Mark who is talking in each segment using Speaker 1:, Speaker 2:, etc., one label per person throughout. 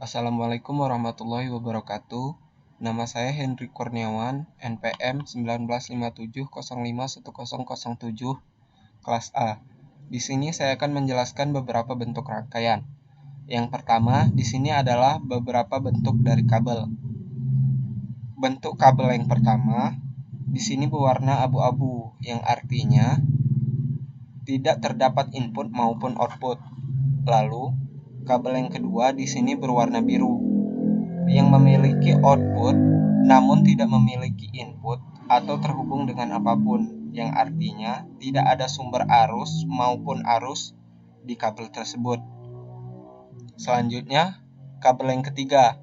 Speaker 1: Assalamualaikum warahmatullahi wabarakatuh. Nama saya Henry Kurniawan, NPM 1957051007, kelas A. Di sini saya akan menjelaskan beberapa bentuk rangkaian. Yang pertama, di sini adalah beberapa bentuk dari kabel. Bentuk kabel yang pertama, di sini berwarna abu-abu, yang artinya tidak terdapat input maupun output. Lalu, kabel yang kedua di sini berwarna biru, yang memiliki output namun tidak memiliki input atau terhubung dengan apapun, yang artinya tidak ada sumber arus maupun arus di kabel tersebut. Selanjutnya, kabel yang ketiga.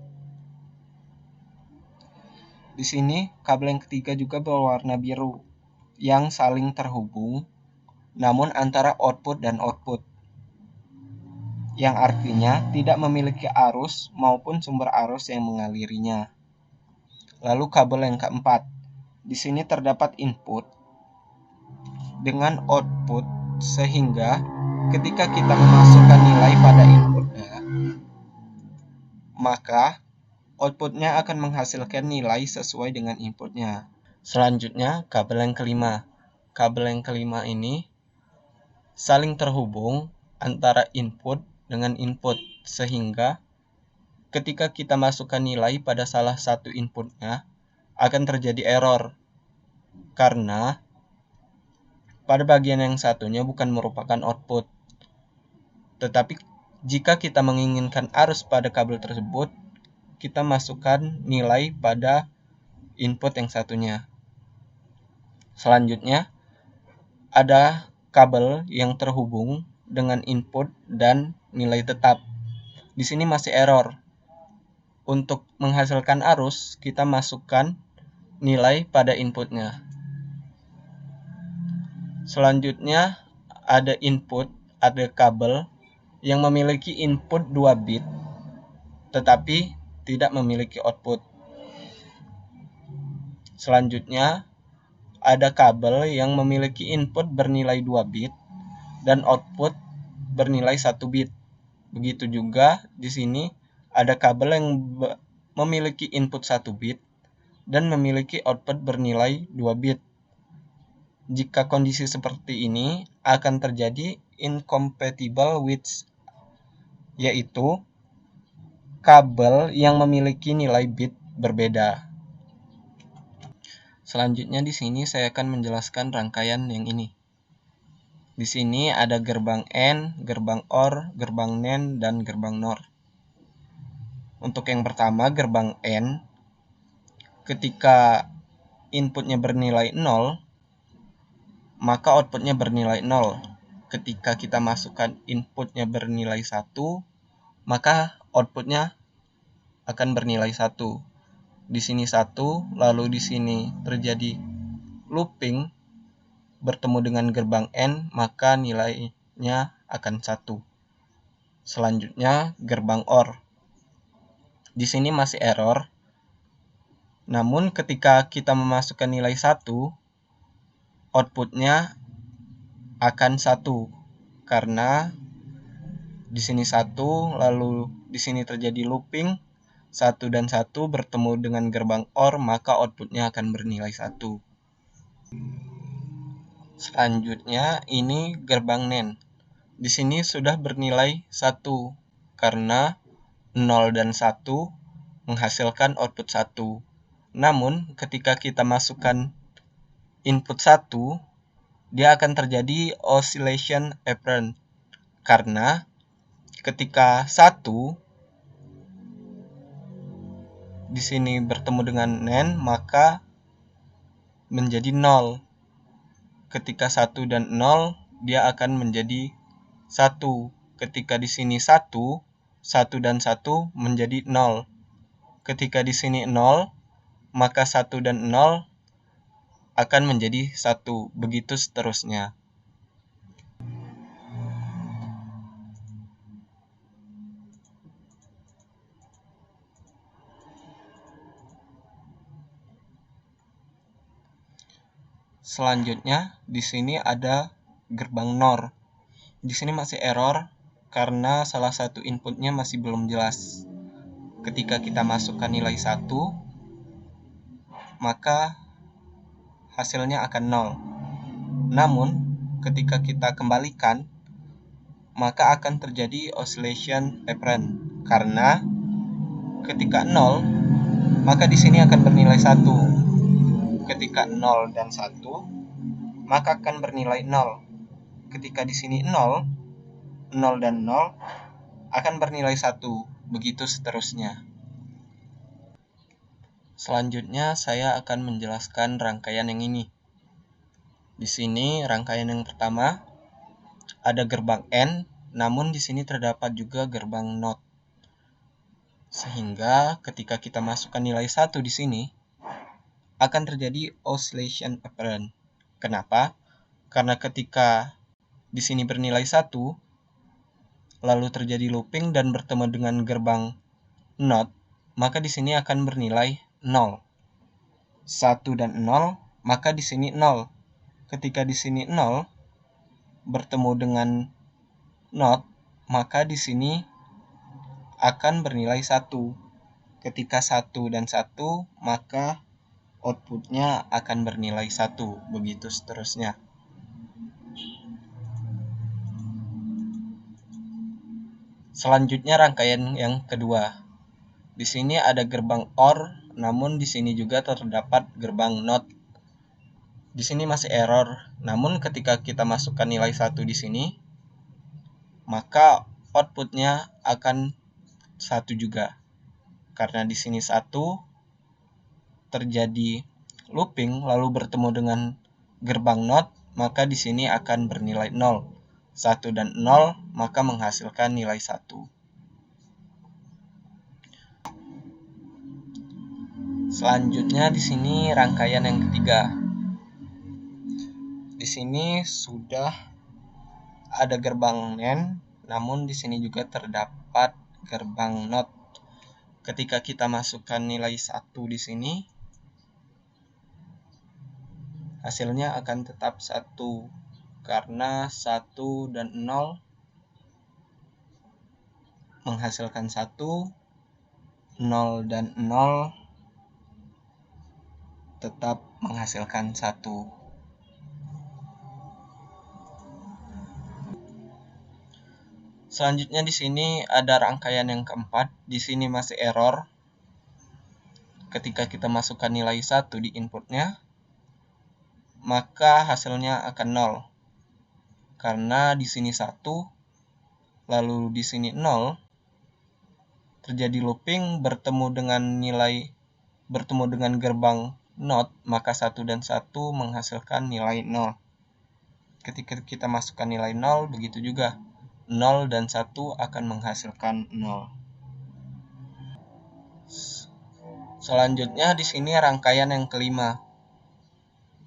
Speaker 1: Di sini kabel yang ketiga juga berwarna biru, yang saling terhubung namun antara output dan output, yang artinya tidak memiliki arus maupun sumber arus yang mengalirinya. Lalu kabel yang keempat. Di sini terdapat input dengan output, sehingga ketika kita memasukkan nilai pada inputnya, maka outputnya akan menghasilkan nilai sesuai dengan inputnya. Selanjutnya, kabel yang kelima. Kabel yang kelima ini saling terhubung antara input dengan input, sehingga ketika kita masukkan nilai pada salah satu inputnya, akan terjadi error, karena pada bagian yang satunya bukan merupakan output. Tetapi jika kita menginginkan arus pada kabel tersebut, kita masukkan nilai pada input yang satunya. Selanjutnya, ada kabel yang terhubung dengan input dan nilai tetap. Di sini masih error. Untuk menghasilkan arus, kita masukkan nilai pada inputnya. Selanjutnya, ada kabel yang memiliki input 2 bit tetapi tidak memiliki output. Selanjutnya, ada kabel yang memiliki input bernilai 2 bit dan output bernilai 1 bit. Begitu juga di sini ada kabel yang memiliki input 1 bit dan memiliki output bernilai 2 bit. Jika kondisi seperti ini akan terjadi incompatible with, yaitu kabel yang memiliki nilai bit berbeda. Selanjutnya di sini saya akan menjelaskan rangkaian yang ini. Di sini ada gerbang AND, gerbang OR, gerbang NAND, dan gerbang NOR. Untuk yang pertama, gerbang AND, ketika inputnya bernilai 0, maka outputnya bernilai 0. Ketika kita masukkan inputnya bernilai 1, maka outputnya akan bernilai 1. Di sini 1, lalu di sini terjadi looping bertemu dengan gerbang AND, maka nilainya akan 1. Selanjutnya, gerbang OR. Di sini masih error. Namun ketika kita memasukkan nilai 1, outputnya akan 1, karena di sini 1, lalu di sini terjadi looping, 1 dan 1 bertemu dengan gerbang OR, maka outputnya akan bernilai 1. Selanjutnya, ini gerbang NAND. Di sini sudah bernilai 1, karena 0 dan 1 menghasilkan output 1. Namun, ketika kita masukkan input 1, dia akan terjadi oscillation apparent, karena ketika 1 di sini bertemu dengan NAND, maka menjadi 0. Ketika 1 dan 0, dia akan menjadi 1. Ketika di sini 1 dan 1 menjadi 0. Ketika di sini 0, maka 1 dan 0 akan menjadi 1. Begitu seterusnya. Selanjutnya, di sini ada gerbang NOR. Di sini masih error karena salah satu inputnya masih belum jelas. ketika kita masukkan nilai 1, maka hasilnya akan 0. Namun, ketika kita kembalikan, maka akan terjadi oscillation pattern. Karena ketika 0, maka di sini akan bernilai 1. Ketika 0 dan 1, maka akan bernilai 0. Ketika di sini 0, 0 dan 0 akan bernilai 1. Begitu seterusnya. Selanjutnya saya akan menjelaskan rangkaian yang ini. Di sini rangkaian yang pertama ada gerbang N, namun di sini terdapat juga gerbang NOT. Sehingga ketika kita masukkan nilai 1 di sini akan terjadi oscillation pattern. Kenapa? Karena ketika di sini bernilai 1, lalu terjadi looping dan bertemu dengan gerbang NOT, maka di sini akan bernilai 0. 1 dan 0, maka di sini 0. Ketika di sini 0 bertemu dengan NOT, maka di sini akan bernilai 1. Ketika 1 dan 1, maka outputnya akan bernilai 1. Begitu seterusnya. Selanjutnya rangkaian yang kedua. Di sini ada gerbang OR, namun di sini juga terdapat gerbang NOT. Di sini masih error, namun ketika kita masukkan nilai 1 di sini, maka outputnya akan 1 juga. Karena di sini 1 terjadi looping lalu bertemu dengan gerbang NOT, maka di sini akan bernilai 0. 1 dan 0 maka menghasilkan nilai 1. Selanjutnya di sini rangkaian yang ketiga. Di sini sudah ada gerbang NAND, namun di sini juga terdapat gerbang NOT. Ketika kita masukkan nilai 1 di sini, hasilnya akan tetap 1 karena 1 dan 0 menghasilkan 1, 0 dan 0 tetap menghasilkan 1. Selanjutnya di sini ada rangkaian yang keempat. Di sini masih error. Ketika kita masukkan nilai 1 di inputnya, maka hasilnya akan 0. Karena di sini 1, lalu di sini 0, terjadi looping bertemu dengan gerbang NOT, maka 1 dan 1 menghasilkan nilai 0. Ketika kita masukkan nilai 0, begitu juga 0 dan 1 akan menghasilkan 0. Selanjutnya di sini rangkaian yang kelima.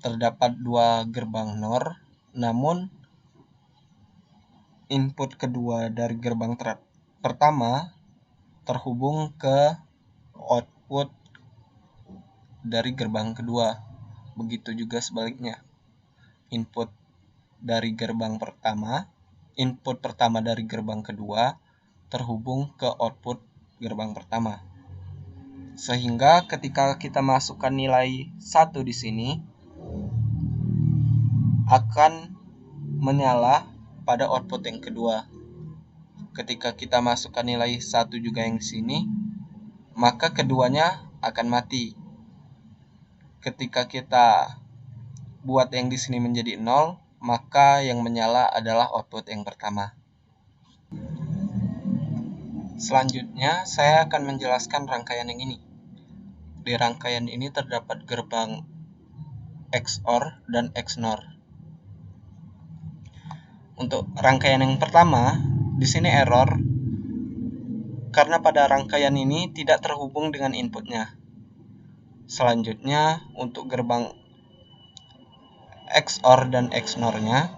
Speaker 1: Terdapat 2 gerbang NOR, namun input kedua dari gerbang pertama terhubung ke output dari gerbang kedua. Begitu juga sebaliknya. Input pertama dari gerbang kedua terhubung ke output gerbang pertama. Sehingga ketika kita masukkan nilai 1 di sini akan menyala pada output yang kedua. Ketika kita masukkan nilai 1 juga yang di sini, maka keduanya akan mati. Ketika kita buat yang di sini menjadi 0, maka yang menyala adalah output yang pertama. Selanjutnya, saya akan menjelaskan rangkaian yang ini. Di rangkaian ini terdapat gerbang XOR dan XNOR. Untuk rangkaian yang pertama, di sini error karena pada rangkaian ini tidak terhubung dengan inputnya. Selanjutnya, untuk gerbang XOR dan XNOR-nya,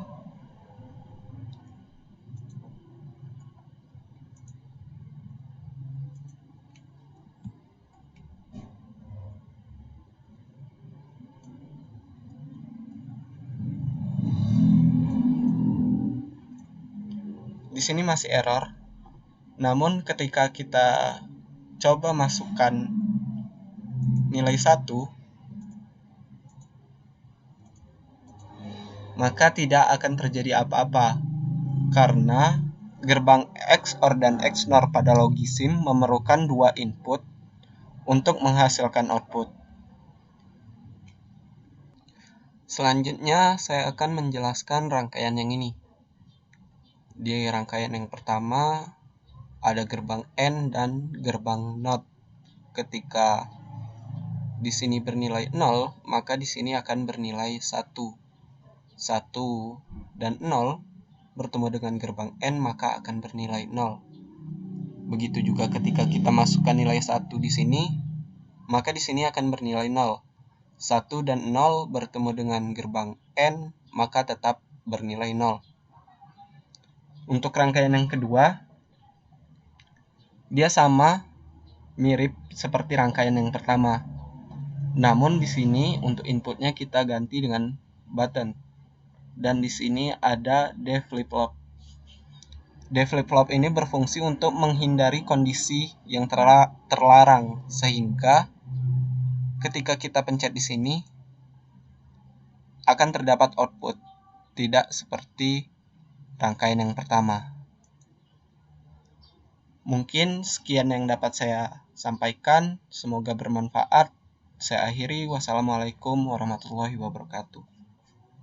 Speaker 1: di sini masih error. Namun ketika kita coba masukkan nilai 1, maka tidak akan terjadi apa-apa, karena gerbang XOR dan XNOR pada Logisim memerlukan 2 input untuk menghasilkan output. Selanjutnya, saya akan menjelaskan rangkaian yang ini. Di rangkaian yang pertama, ada gerbang AND dan gerbang NOT. Ketika di sini bernilai 0, maka di sini akan bernilai 1. 1 dan 0 bertemu dengan gerbang AND, maka akan bernilai 0. Begitu juga ketika kita masukkan nilai 1 di sini, maka di sini akan bernilai 0. 1 dan 0 bertemu dengan gerbang AND, maka tetap bernilai 0. Untuk rangkaian yang kedua, dia sama mirip seperti rangkaian yang pertama. Namun di sini untuk inputnya kita ganti dengan button. Dan di sini ada D flip-flop. D flip-flop ini berfungsi untuk menghindari kondisi yang terlarang, sehingga ketika kita pencet di sini akan terdapat output, tidak seperti rangkaian yang pertama. Mungkin sekian yang dapat saya sampaikan, semoga bermanfaat. Saya akhiri, wassalamualaikum warahmatullahi wabarakatuh.